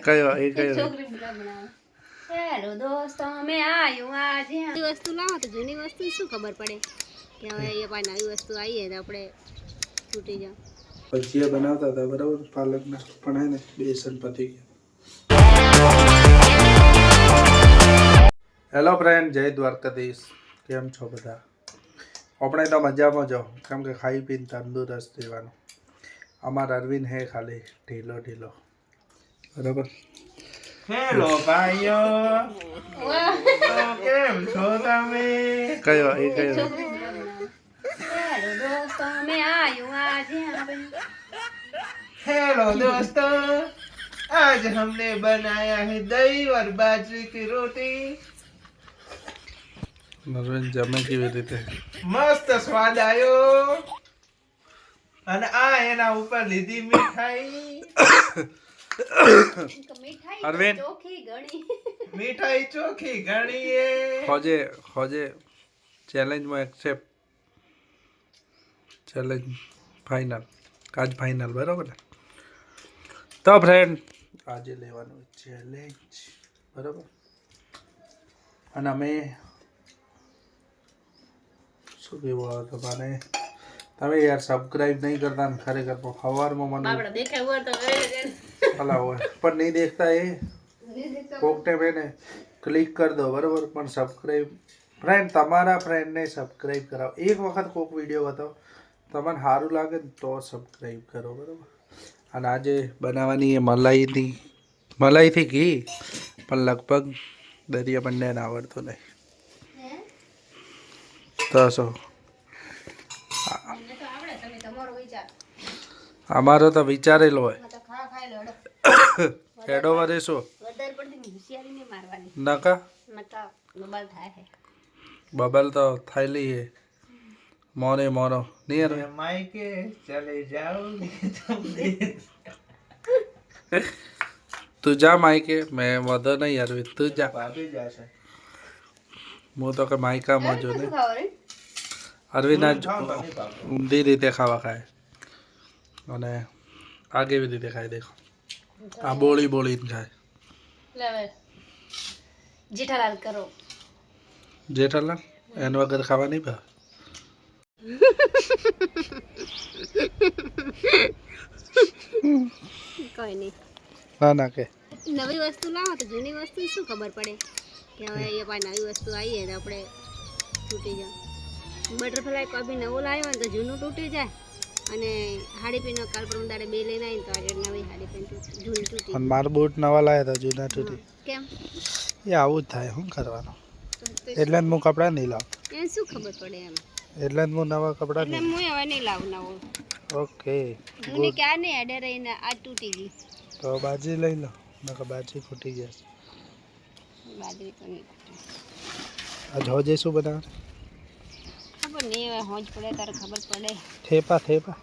કયો એ કયો છોકરી બનાવે હેલો દોસ્તો મેં આયો આજે વસ્તુ લાવો તો જૂની વસ્તુ શું ખબર પડે કે હવે એ પાછી નવી વસ્તુ આવી તો આપણે તૂટી જાય. ભજીયા બનાવતા હતા બરાબર પાલકના પણ હે ને બેસન પતી ગયા. હેલો ફ્રેન્ડ, જય દ્વારકાધીશ. કેમ છો બધા? આપણે તો મજામાં જો, કેમ કે ખાઈ પીને તંદુરસ્ત રહેવાનું. અમારા અરવિંદ હે ખાલી ઢીલો ઢીલો બરાબર. હેલો ભાઈઓ, કેમ છો તમે? કયો એ કયો છોકરી બનાવે હેલો દોસ્તો મેં આયો આજે हेलो दोस्तों, आज हमने बनाया है दही और बाजरी की रोटी. અરવિંદ જમે કેવી રીતે? मस्त स्वाद आयो. અને આ એના ઉપર લીધી મીઠાઈ. મીઠાઈ અરવિંદ ચોખી ગણી મીઠાઈ ચોખી ઘણી એ. હોજે ચેલેન્જમાં એક્સેપ્ટ. ચેલેન્જ ફાઇનલ, આજ ફાઇનલ બરાબર ને? તો ફ્રેન્ડ આજે લેવાનું ચેલેન્જ બરાબર. અને અમે શું કહેવું તમારે, તમે યાર સબસ્ક્રાઈબ નહીં કરતા ને ખરેખર સવારમાં મને આપણે દેખાય હોય તો કરે ભલા હોય પણ નહીં દેખતા એ કોક ટાઈમ એને ક્લિક કરી દો બરાબર. પણ સબસ્ક્રાઈબ ફ્રેન્ડ, તમારા ફ્રેન્ડને સબસ્ક્રાઈબ કરાવો. એક વખત કોક વિડીયો બતાવો, તમને સારું લાગે ને તો સબસ્ક્રાઈબ કરો બરાબર. અને આજે બનાવવાની એ મલાઈથી ઘી, પણ લગભગ દરિયા બંનેને આવડતું નહીં. તો શું અમારો તો વિચારેલો હોય હેડો વરે શું નકા બબલ તો થાયલી હે મોને મોનો નહીં યાર. मायके चले जाओगे तुम. તું જા માઈકે, મેં વધો નહીં યાર, તું જા. ભાભી જશે. હું તો કે માઈકામાં જો ને અરવિંદ જ ઊંધી રીતે ખાવા ખાય અને આ કેવી રીતે ખાય દેખો. આ બોળી બોળીને ખાય. જેઠાલાલ કરો જેઠાલાલ એના વગર ખાવા નહીં ભાવે. કોઈ નહીં. ના કે નવી વસ્તુ લાવો તો જૂની વસ્તુ શું ખબર પડે કે હવે એ પાછી નવી વસ્તુ આવી તો આપણે તૂટી જાય. બટરફ્લાય કોઈ બી નવું લાવ્યો હોય તો જૂનું તૂટી જાય, અને હાડીપીનો કાલ પરમ દાડે બે લઈને આવીને તો આજે નવી હાડીપીન જૂની તૂટી. અને મારા બૂટ નવા લાવ્યા હતા જૂના તૂટી. કેમ એ આવું જ થાય, શું કરવાનું? એટલે જ હું કપડાં નહીં લાવતો. એને શું ખબર પડે એમ, એટલે જ હું નવા કપડાં એટલે નહીં. હું હવે નહીં લાવું નવું. ઓકે જૂની ક્યાં નહીં અડે રહીને આ તૂટી ગઈ. તો બાજી લઈ લો, નકર બાજી ફૂટી જશે. બાજરી તો નહીં આજ હોજે શું બનાવે? ખબર નહીં, હવે હોજ પડે તારે ખબર પડે. થેપા એવું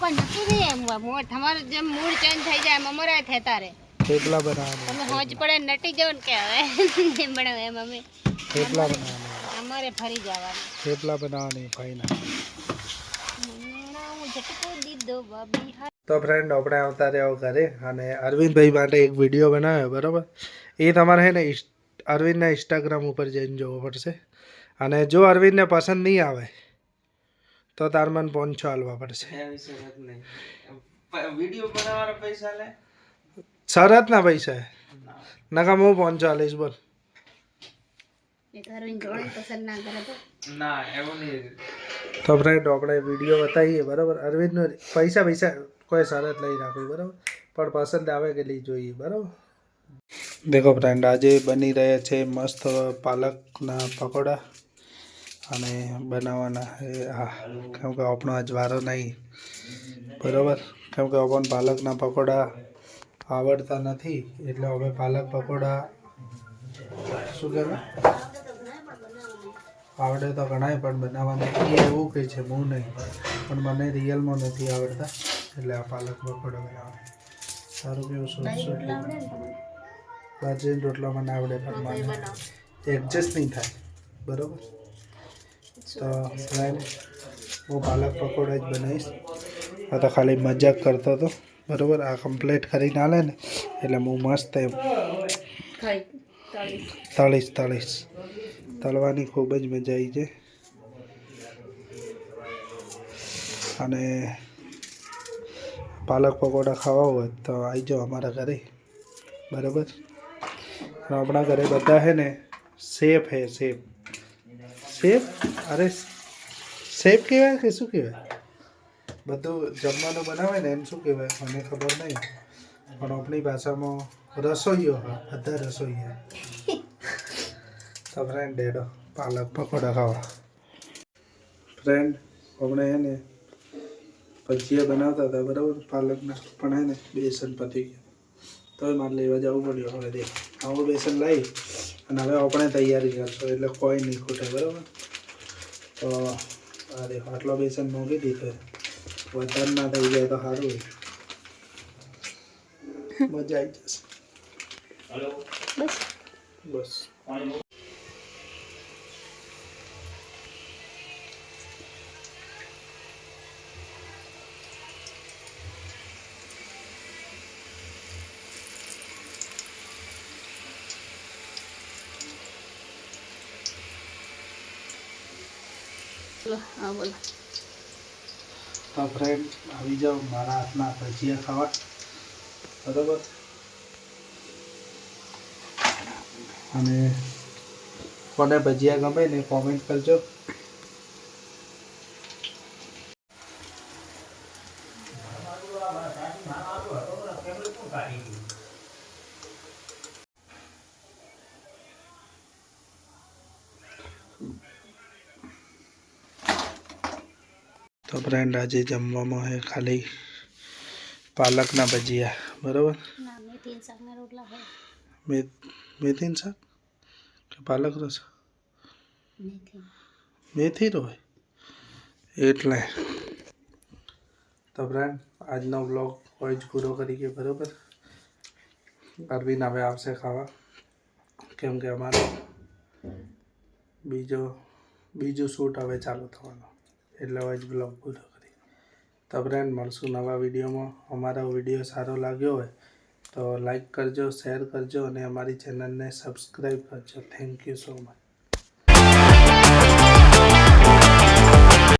કોઈ નક્કી નહીં એમ તમારું જેમ મૂડ ચેન્જ થઈ જાય એમ અમારે થતા રહે. થેપલા બનાવવાના. તમે હોજ પડે નટી જાવ ને કે હવે એમ બનાવે એમ અમે થેપલા બનાવવાના. અમારે ફરી જવાનું. થેપલા બનાવવાની ફાઈનલ. બાબી તો ફ્રેન્ડ આપણે આવતા રહ્યો ઘરે, અને અરવિંદભાઈ માટે એક વિડીયો બનાવ્યો બરાબર. એ તમારે છે ને અરવિંદના ઇન્સ્ટાગ્રામ ઉપર જઈને જોવો પડશે. અને જો અરવિંદને પસંદ નહીં આવે તો તાર મને 500 આલવા પડશે. વિડીયો બનાવવાના પૈસા લે. શરતના પૈસા નકા હું 500 આલીશ બોલ. પસંદ ના કરે તો ના એવું નહીં. તો ફ્રેન્ડ આપણે વિડીયો બતાવીએ બરાબર. અરવિંદનો પૈસા કોઈ શરત લઈ રાખવી બરાબર, પણ પસંદ આવે કે લઈ જોઈએ બરાબર. દેખો ફ્રેન્ડ, આજે બની રહ્યા છે મસ્ત પાલકના પકોડા, અને બનાવવાના હા, કેમ કે આપણો આજ વારો નહીં બરાબર. કેમ કે આપણને પાલકના પકોડા આવડતા નથી, એટલે હવે પાલક પકોડા શું કહેવાય આવડે તો ઘણાય પણ બનાવવાનું એવું કંઈ છે હું નહીં, પણ મને રિયલમાં નથી આવડતા, એટલે આ પાલક પકોડા બનાવવા સારું કેવું શું બાજરીનો રોટલો મને આવડે પણ મને એડજસ્ટ નહીં થાય બરાબર. તો ફ્રેન્ડ હું પાલક પકોડા જ બનાવીશ. આ તો ખાલી મજાક કરતો હતો બરાબર. આ કમ્પ્લીટ કરીને આલે ને એટલે હું મસ્ત એમ તળીશ. તળવાની ખૂબ જ મજા આવી છે. અને પાલક પકોડા ખાવા હોય તો આવી જાઓ અમારા ઘરે, બરાબર. અને આપણા ઘરે બધા છે ને સેફ હે સેફ. અરે સેફ કહેવાય કે શું કહેવાય? બધું જમવાનું બનાવે ને એમ શું કહેવાય મને ખબર નહીં, પણ આપણી ભાષામાં રસોઈયો. હા, બધા રસોઈયા. તો ફ્રેન્ડ ડેડો પાલક પકોડા ખાવા. ફ્રેન્ડ આપણે હે ને ભજીયા બનાવતા હતા, બરાબર, પાલકના, પણ હે ને બેસન પતી ગયું, તોય મારે લેવા જવું પડ્યું. હવે દે આવું બેસન લાવી અને હવે આપણે તૈયારી કરશું, એટલે કોઈ નહીં ખૂટે, બરાબર. તો આ દેખો આટલો બેસન મૂકી દીધો, વધારે ના થઈ જાય તો સારું, મજા આવી જશે. બસ હા બોલો. તો ફ્રેન્ડ આવી જાઓ મારા હાથના ભજીયા ખાવા, બરાબર. અને કોને ભજીયા ગમે ને કોમેન્ટ કરજો. તો ફ્રેન્ડ આજે જમવામાં હે ખાલી પાલકના ભજીયા, બરાબર. મેથીનું શાક કે પાલક રસ? મેથી હોય એટલે. તો ફ્રેન્ડ આજનો બ્લોગ હોય જ પૂરો કરીએ, બરાબર. અરવિંદ હવે આવશે ખાવા, કેમ કે અમારે બીજું શૂટ હવે ચાલુ થવાનું, એટલે હવે જ બ્લોગ પૂરો કરીએ. તો ફ્રેન્ડ મળશું નવા વિડીયોમાં. અમારો વિડીયો સારો લાગ્યો હોય તો લાઈક કરજો, શેર કરજો અને અમારી ચેનલને સબસ્ક્રાઈબ કરજો. Thank you so much.